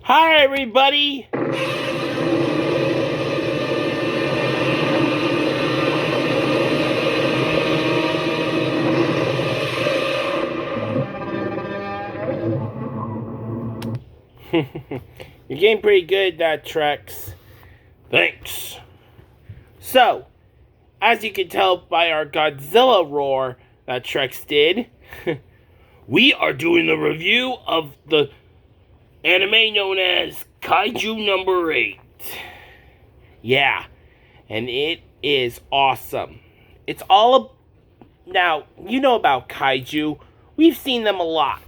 Hi, everybody! You're getting pretty good at that, Trex. Thanks. So, as you can tell by our Godzilla roar that Trex did, we are doing a review of the anime known as Kaiju No.8. Yeah, and it is awesome. It's all now, you know about kaiju. We've seen them a lot.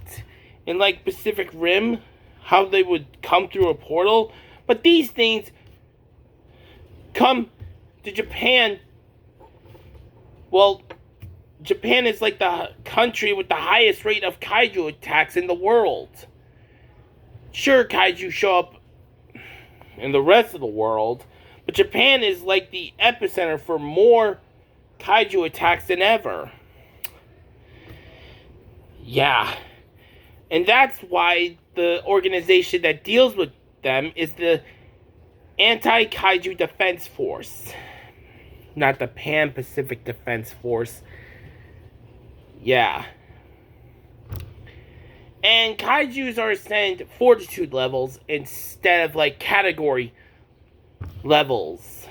In like Pacific Rim, how they would come through a portal. But these things come to Japan. Well, Japan is like the country with the highest rate of kaiju attacks in the world. Sure, kaiju show up in the rest of the world, but Japan is like the epicenter for more kaiju attacks than ever. Yeah. And that's why the organization that deals with them is the Anti-Kaiju Defense Force. Not the Pan-Pacific Defense Force. Yeah. And kaijus are assigned fortitude levels instead of like category levels.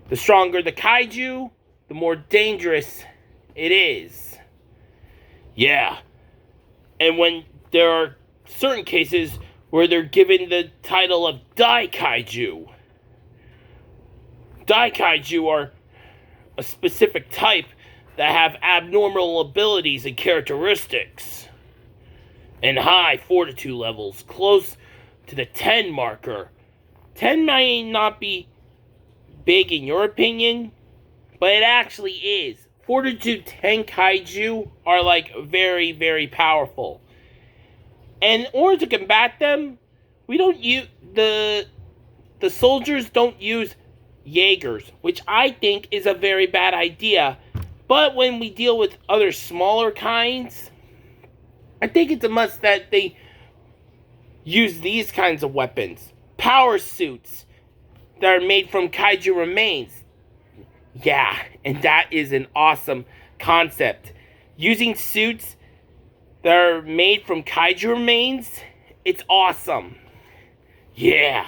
The stronger the kaiju, the more dangerous it is. Yeah. And when there are certain cases where they're given the title of Daikaiju. Daikaiju are a specific type that have abnormal abilities and characteristics. And high fortitude levels, close to the 10 marker. 10 might not be big in your opinion, but it actually is. Fortitude 10 kaiju are like very, very powerful. And in order to combat them, we don't use the soldiers don't use Jaegers, which I think is a very bad idea. But when we deal with other smaller kinds, I think it's a must that they use these kinds of weapons. Power suits that are made from kaiju remains. Yeah, and that is an awesome concept. Using suits that are made from kaiju remains, it's awesome. Yeah,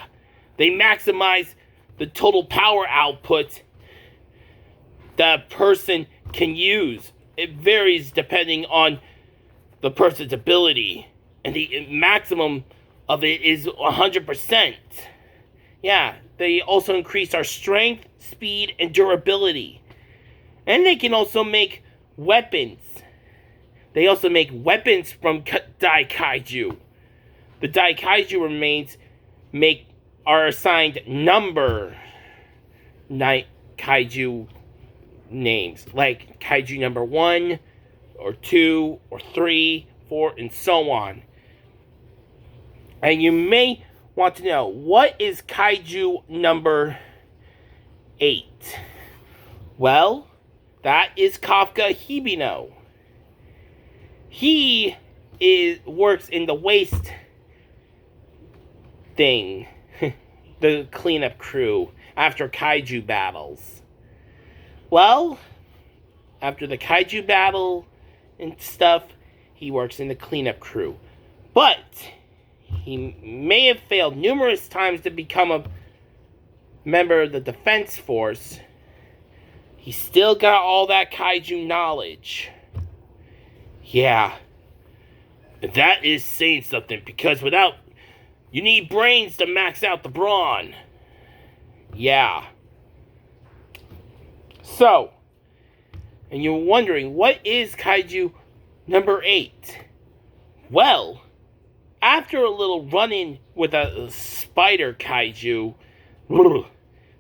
they maximize the total power output that a person can use. It varies depending on the person's ability, and the maximum of it is 100%. Yeah, they also increase our strength, speed, and durability. And they can also make weapons. They also make weapons from Daikaiju. The Daikaiju remains are assigned number kaiju names, like kaiju number 1, or 2, or 3, 4, and so on. And you may want to know, what is kaiju number 8? Well, that is Kafka Hibino. He works in the waste thing, the cleanup crew, after kaiju battles. Well, after the kaiju battle and stuff, he works in the cleanup crew. But he may have failed numerous times to become a member of the defense force. He still got all that kaiju knowledge. Yeah. That is saying something, because you need brains to max out the brawn. Yeah. So, and you're wondering, what is kaiju number 8? Well, after a little run-in with a spider kaiju,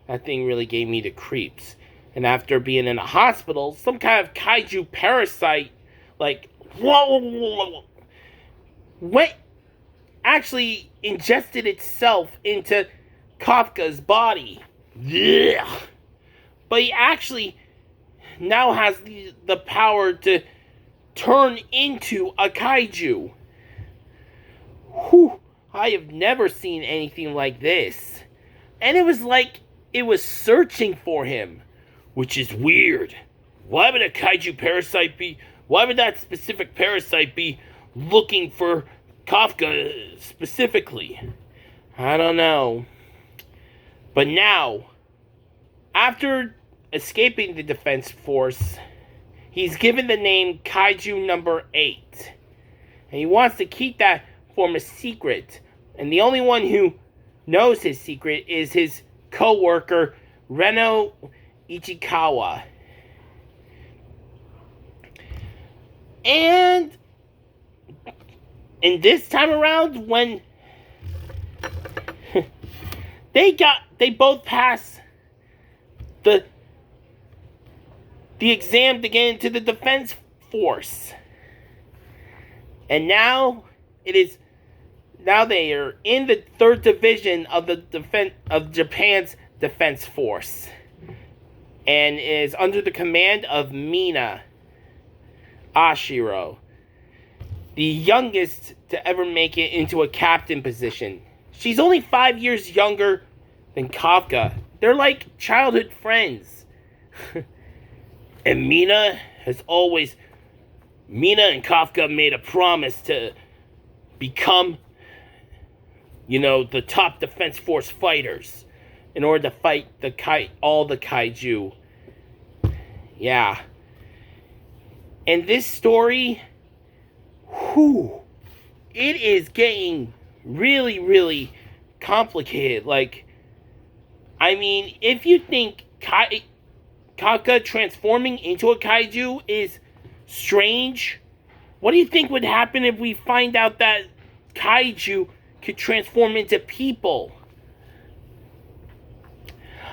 that thing really gave me the creeps. And after being in a hospital, some kind of kaiju parasite, like, actually ingested itself into Kafka's body. But he actually now has the power to turn into a kaiju. Whew, I have never seen anything like this. And it was like it was searching for him, which is weird. Why would a kaiju parasite be... Why would that specific parasite be looking for Kafka specifically? I don't know. But now, after escaping the defense force, he's given the name Kaiju No.8. And he wants to keep that form a secret. And the only one who knows his secret is his co-worker, Reno Ichikawa. And this time around, when they both pass the exam to get into the defense force. And now they are in the 3rd division of Japan's defense force, and is under the command of Mina Ashiro, the youngest to ever make it into a captain position. She's only 5 years younger than Kafka. They're like childhood friends. And Mina and Kafka made a promise to become, the top defense force fighters in order to fight all the kaiju. Yeah. And this story, it is getting really, really complicated. If you think Kafka transforming into a kaiju is strange, what do you think would happen if we find out that kaiju could transform into people?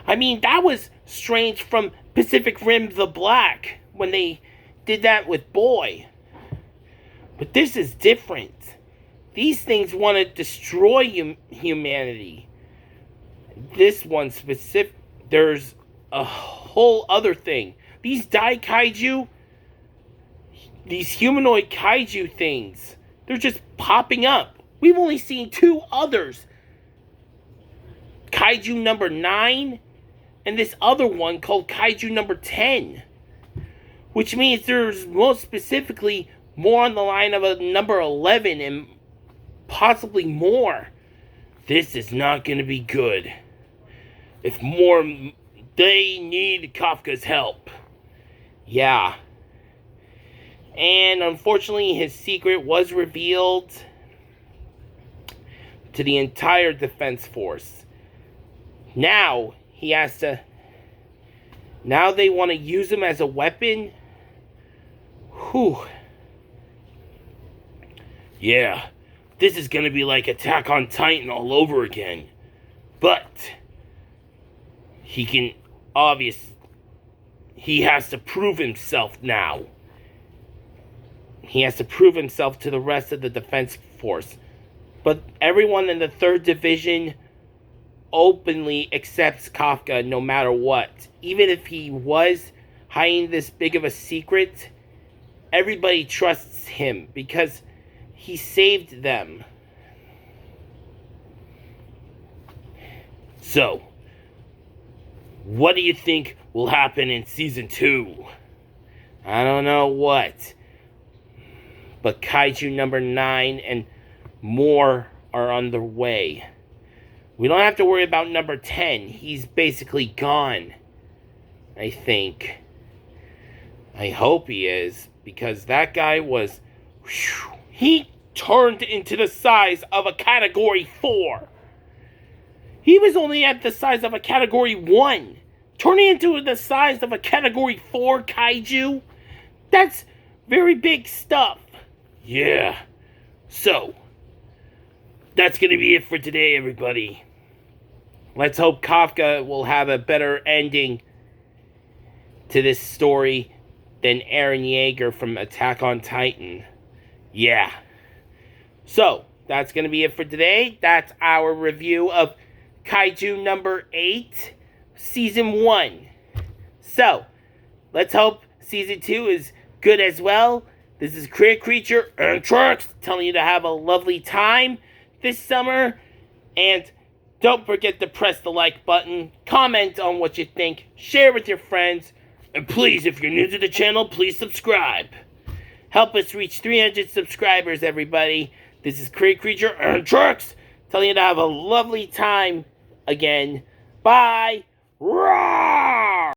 That was strange from Pacific Rim the Black when they did that with Boy. But this is different. These things want to destroy humanity. This one specific, there's a whole other thing. These kaiju, these humanoid kaiju things, they're just popping up. We've only seen 2 others. Kaiju No.9 and this other one called Kaiju No.10. Which means there's most specifically more on the line of a number 11 and possibly more. This is not going to be good. They need Kafka's help. Yeah. And unfortunately, his secret was revealed to the entire defense force. Now they want to use him as a weapon. Yeah, this is going to be like Attack on Titan all over again. But he has to prove himself now. He has to prove himself to the rest of the defense force. But everyone in the 3rd division openly accepts Kafka no matter what. Even if he was hiding this big of a secret, everybody trusts him because he saved them. So, what do you think will happen in Season 2? I don't know what. But Kaiju No.9 and more are on the way. We don't have to worry about No.10. He's basically gone, I think. I hope he is, because that guy was... he turned into the size of a Category 4. He was only at the size of a Category 1. Turning into the size of a Category 4 kaiju? That's very big stuff. Yeah. So, that's going to be it for today, everybody. Let's hope Kafka will have a better ending to this story than Eren Yeager from Attack on Titan. Yeah. So, that's going to be it for today. That's our review of Kaiju No.8, Season 1. So, let's hope Season 2 is good as well. This is Creature and Trucks telling you to have a lovely time. this summer. And don't forget to press the like button, comment on what you think, share with your friends, and please, if you're new to the channel, please subscribe. Help us reach 300 subscribers, everybody. This is Creature and Trucks telling you to have a lovely time again. Bye.